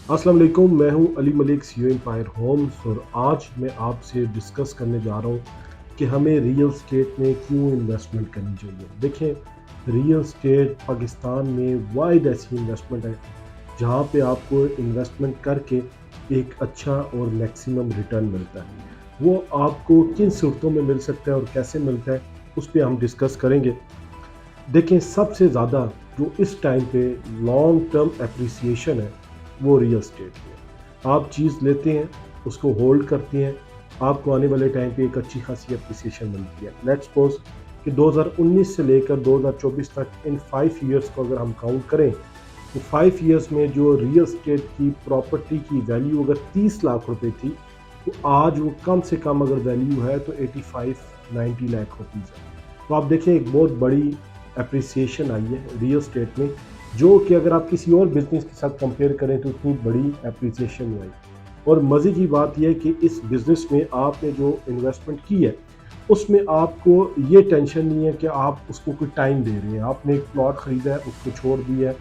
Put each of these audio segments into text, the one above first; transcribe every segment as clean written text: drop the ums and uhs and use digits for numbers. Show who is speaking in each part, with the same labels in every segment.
Speaker 1: अस्सलाम वालेकुम, मैं हूं Ali Malik, CEO Empire Homes. और आज मैं आपसे डिस्कस करने जा रहा हूं कि हमें रियल एस्टेट में क्यों इन्वेस्टमेंट करनी चाहिए। देखें, रियल एस्टेट पाकिस्तान में वाइड ऐसी इन्वेस्टमेंट है जहां पे आपको इन्वेस्टमेंट करके एक अच्छा और मैक्सिमम रिटर्न मिलता है। वो आपको किन सूरतों में मिल सकता है और कैसे मिलता है, उस पर हम डिस्कस करेंगे। देखें, सबसे ज़्यादा जो इस टाइम पे लॉन्ग टर्म एप्रिसिएशन है वो रियल स्टेट में। आप चीज़ लेते हैं, उसको होल्ड करते हैं, आपको आने वाले टाइम पे एक अच्छी खासी एप्रिसिएशन मिलती है। लेट्स सपोज कि 2019 से लेकर 2024 तक इन 5 ईयर्स को अगर हम काउंट करें तो 5 ईयर्स में जो रियल स्टेट की प्रॉपर्टी की वैल्यू अगर 30 लाख रुपए थी, तो आज वो कम से कम अगर वैल्यू है तो 85-90 लाख रुपीज़ है। तो आप देखें, एक बहुत बड़ी अप्रिसिएशन आई है रियल स्टेट में, जो कि अगर आप किसी और बिजनेस के साथ कंपेयर करें तो उतनी बड़ी अप्रिसिएशन नहीं आई। और मज़े की बात यह है कि इस बिज़नेस में आपने जो इन्वेस्टमेंट की है उसमें आपको ये टेंशन नहीं है कि आप उसको कोई टाइम दे रहे हैं। आपने एक प्लॉट ख़रीदा है, उसको छोड़ दिया है,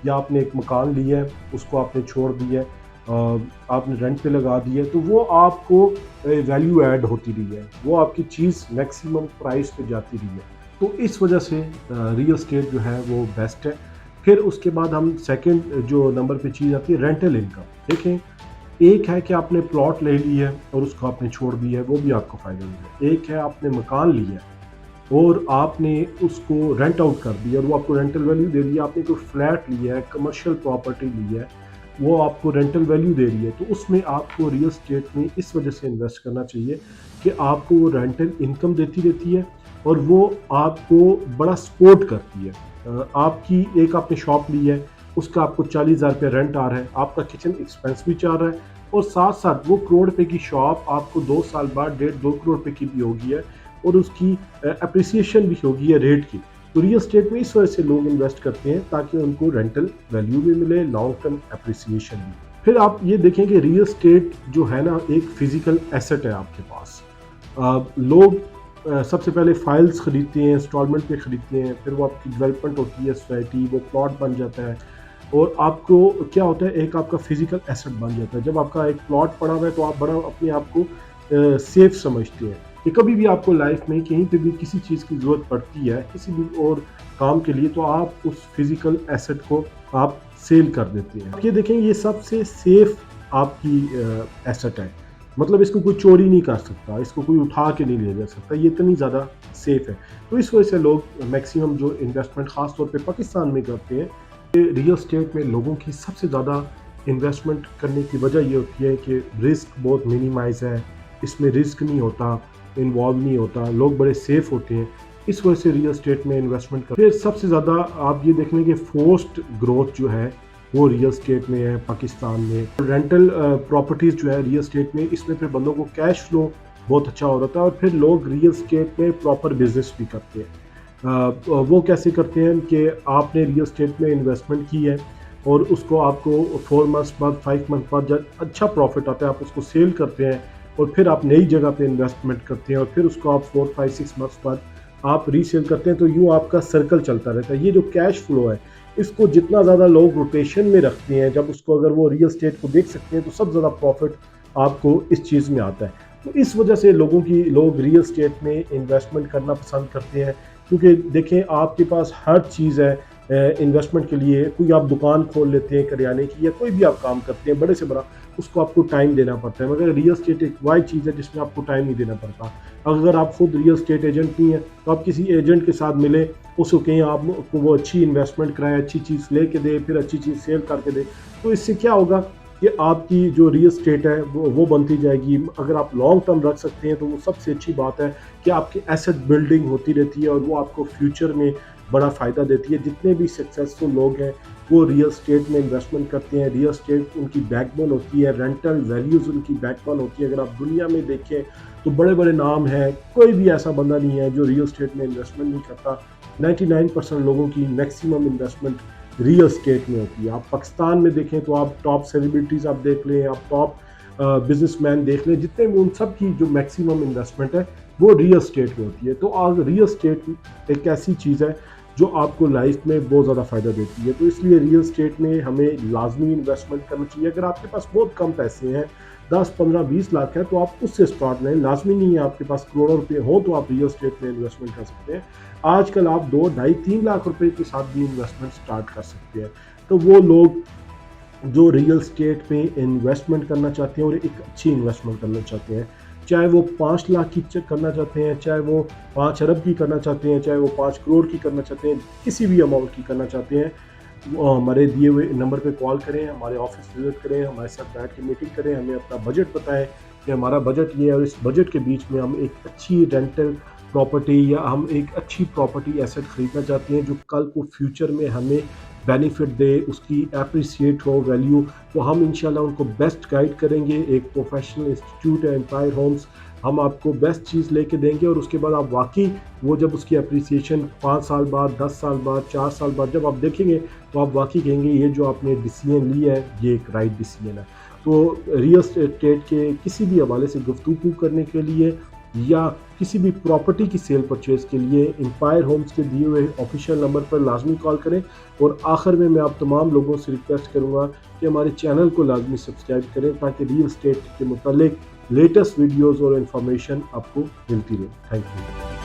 Speaker 1: या आपने एक मकान लिया है, उसको आपने छोड़ दिया है, आपने रेंट पे लगा दिया है, तो वो आपको वैल्यू ऐड होती रही है, वो आपकी चीज़ मैक्सिमम प्राइस पे जाती रही है। तो इस वजह से रियल एस्टेट जो है वो बेस्ट है। फिर उसके बाद हम सेकंड जो नंबर पे चीज़ आती है, रेंटल इनकम। देखें, एक है कि आपने प्लॉट ले लिया है और उसको आपने छोड़ दिया है, वो भी आपको फ़ायदा मिला है। एक है आपने मकान लिया है और आपने उसको रेंट आउट कर दिया और वो आपको रेंटल वैल्यू दे दिया। आपने कोई फ्लैट लिया है, कमर्शियल प्रॉपर्टी ली है, वो आपको रेंटल वैल्यू दे रही है। तो उसमें आपको रियल एस्टेट में इस वजह से इन्वेस्ट करना चाहिए कि आपको वो रेंटल इनकम देती रहती है और वो आपको बड़ा सपोर्ट करती है। आपकी एक आपने शॉप ली है, उसका आपको 40,000 रुपये रेंट आ रहा है, आपका किचन एक्सपेंस भी चल रहा है, और साथ साथ वो करोड़ रुपए की शॉप आपको 2 साल बाद 1.5-2 करोड़ रुपए की भी होगी है, और उसकी अप्रिसिएशन भी होगी है रेट की। तो रियल एस्टेट में इस वजह से लोग इन्वेस्ट करते हैं ताकि उनको रेंटल वैल्यू भी मिले, लॉन्ग टर्म अप्रिसिएशन भी। फिर आप ये देखें कि रियल एस्टेट जो है ना, एक फिजिकल एसेट है आपके पास। लोग सबसे पहले फाइल्स खरीदते हैं, इंस्टॉलमेंट पे खरीदते हैं, फिर वो आपकी डेवलपमेंट होती है, सोसाइटी, वो प्लॉट बन जाता है, और आपको क्या होता है, एक आपका फिजिकल एसेट बन जाता है। जब आपका एक प्लॉट पड़ा हुआ है तो आप बड़ा अपने आप को सेफ समझते हैं कि कभी भी आपको लाइफ में कहीं पे भी किसी चीज़ की ज़रूरत पड़ती है किसी भी और काम के लिए, तो आप उस फिजिकल एसेट को आप सेल कर देते हैं। ये देखें, ये सबसे सेफ आपकी एसेट है। मतलब इसको कोई चोरी नहीं कर सकता, इसको कोई उठा के नहीं ले जा सकता, ये इतनी ज़्यादा सेफ है। तो इस वजह से लोग मैक्सिमम जो इन्वेस्टमेंट ख़ास तौर पे पाकिस्तान में करते हैं, रियल एस्टेट में लोगों की सबसे ज़्यादा इन्वेस्टमेंट करने की वजह ये होती है कि रिस्क बहुत मिनिमाइज है, इसमें रिस्क नहीं होता, इन्वॉल्व नहीं होता, लोग बड़े सेफ होते हैं। इस वजह से रियल एस्टेट में इन्वेस्टमेंट कर। फिर सबसे ज़्यादा आप ये देख लें कि फोर्स्ड ग्रोथ जो है वो रियल एस्टेट में है पाकिस्तान में। रेंटल प्रॉपर्टीज़ जो है रियल एस्टेट में, इसमें फिर बंदों को कैश फ्लो बहुत अच्छा हो रहा है, और फिर लोग रियल एस्टेट में प्रॉपर बिजनेस भी करते हैं। वो कैसे करते हैं कि आपने रियल एस्टेट में इन्वेस्टमेंट की है और उसको आपको 4 मंथ्स बाद, 5 मंथ बाद जब अच्छा प्रॉफिट आता है, आप उसको सेल करते हैं, और फिर आप नई जगह पे इन्वेस्टमेंट करते हैं, और फिर उसको आप 4-5-6 मंथ्स बाद आप रीसेल करते हैं। तो यूँ आपका सर्कल चलता रहता है। ये जो कैश फ्लो है, इसको जितना ज़्यादा लोग रोटेशन में रखते हैं, जब उसको अगर वो रियल एस्टेट को देख सकते हैं, तो सब ज़्यादा प्रॉफिट आपको इस चीज़ में आता है। तो इस वजह से लोग रियल एस्टेट में इन्वेस्टमेंट करना पसंद करते हैं, क्योंकि देखें, आपके पास हर चीज़ है इन्वेस्टमेंट के लिए। कोई आप दुकान खोल लेते हैं करियाने की, या कोई भी आप काम करते हैं बड़े से बड़ा, उसको आपको टाइम देना पड़ता है, मगर रियल एस्टेट एक वाइड चीज़ है जिसमें आपको टाइम नहीं देना पड़ता। अगर आप खुद रियल एस्टेट एजेंट नहीं है तो आप किसी एजेंट के साथ मिले, उसको कहीं आपको वो अच्छी इन्वेस्टमेंट कराए, अच्छी चीज़ लेके दे, फिर अच्छी चीज़ सेल करके दे। तो इससे क्या होगा कि आपकी जो रियल एस्टेट है वो बनती जाएगी। अगर आप लॉन्ग टर्म रख सकते हैं तो वो सबसे अच्छी बात है कि आपकी एसेट बिल्डिंग होती रहती है, और वो आपको फ्यूचर में बड़ा फ़ायदा देती है। जितने भी सक्सेसफुल लोग हैं वो रियल एस्टेट में इन्वेस्टमेंट करते हैं। रियल एस्टेट उनकी बैकबोन होती है, रेंटल वैल्यूज़ उनकी बैकबोन होती है। अगर आप दुनिया में देखें तो बड़े बड़े नाम हैं, कोई भी ऐसा बंदा नहीं है जो रियल एस्टेट में इन्वेस्टमेंट नहीं करता। 99% लोगों की मैक्सिमम इन्वेस्टमेंट रियल एस्टेट में होती है। आप पाकिस्तान में देखें तो आप टॉप सेलिब्रिटीज़ आप देख लें, आप टॉप बिजनेसमैन देख लें, जितने भी, उन सब की जो मैक्सिमम इन्वेस्टमेंट है वो रियल एस्टेट में होती है। तो आज रियल एस्टेट एक ऐसी चीज़ है जो आपको लाइफ में बहुत ज़्यादा फ़ायदा देती है। तो इसलिए रियल स्टेट में हमें लाजमी इन्वेस्टमेंट करना चाहिए। अगर आपके पास बहुत कम पैसे हैं, 10, 15, 20 लाख है, तो आप उससे स्टार्ट लें। लाजमी नहीं है आपके पास करोड़ों रुपए हो तो आप रियल स्टेट में इन्वेस्टमेंट कर सकते हैं। आजकल आप 2, 2.5, 3 लाख रुपए के साथ भी इन्वेस्टमेंट स्टार्ट कर सकते हैं। तो वो लोग जो रियल स्टेट पे इन्वेस्टमेंट करना चाहते हैं और एक अच्छी इन्वेस्टमेंट करना चाहते हैं, चाहे वो 5 लाख की करना चाहते हैं, चाहे वो 5 अरब की करना चाहते हैं, चाहे वो 5 करोड़ की करना चाहते हैं, किसी भी अमाउंट की करना चाहते हैं, वो हमारे दिए हुए नंबर पे कॉल करें, हमारे ऑफिस विजिट करें, हमारे साथ बैठ के मीटिंग करें, हमें अपना बजट बताएं कि हमारा बजट ये है और इस बजट के बीच में हम एक अच्छी रेंटल प्रॉपर्टी या हम एक अच्छी प्रॉपर्टी एसेट खरीदना चाहते हैं जो कल को फ्यूचर में हमें बेनिफिट दे, उसकी एप्रिसिएट हो वैल्यू। तो हम इंशाल्लाह उनको बेस्ट गाइड करेंगे। एक प्रोफेशनल इंस्टीट्यूट है एम्पायर होम्स, हम आपको बेस्ट चीज़ लेके देंगे और उसके बाद आप वाकई वो जब उसकी अप्रिसिएशन 5 साल बाद, 10 साल बाद, 4 साल बाद जब आप देखेंगे तो आप वाकई कहेंगे ये जो आपने डिसीजन लिया है ये एक राइट डिसीजन है। तो रियल एस्टेट के किसी भी हवाले से गुफ्तगू करने के लिए या किसी भी प्रॉपर्टी की सेल परचेज के लिए एम्पायर होम्स के दिए हुए ऑफिशियल नंबर पर लाजमी कॉल करें। और आखिर में मैं आप तमाम लोगों से रिक्वेस्ट करूंगा कि हमारे चैनल को लाजमी सब्सक्राइब करें ताकि रियल स्टेट के मुतालिक लेटेस्ट वीडियोस और इन्फॉर्मेशन आपको मिलती रहे। Thank you.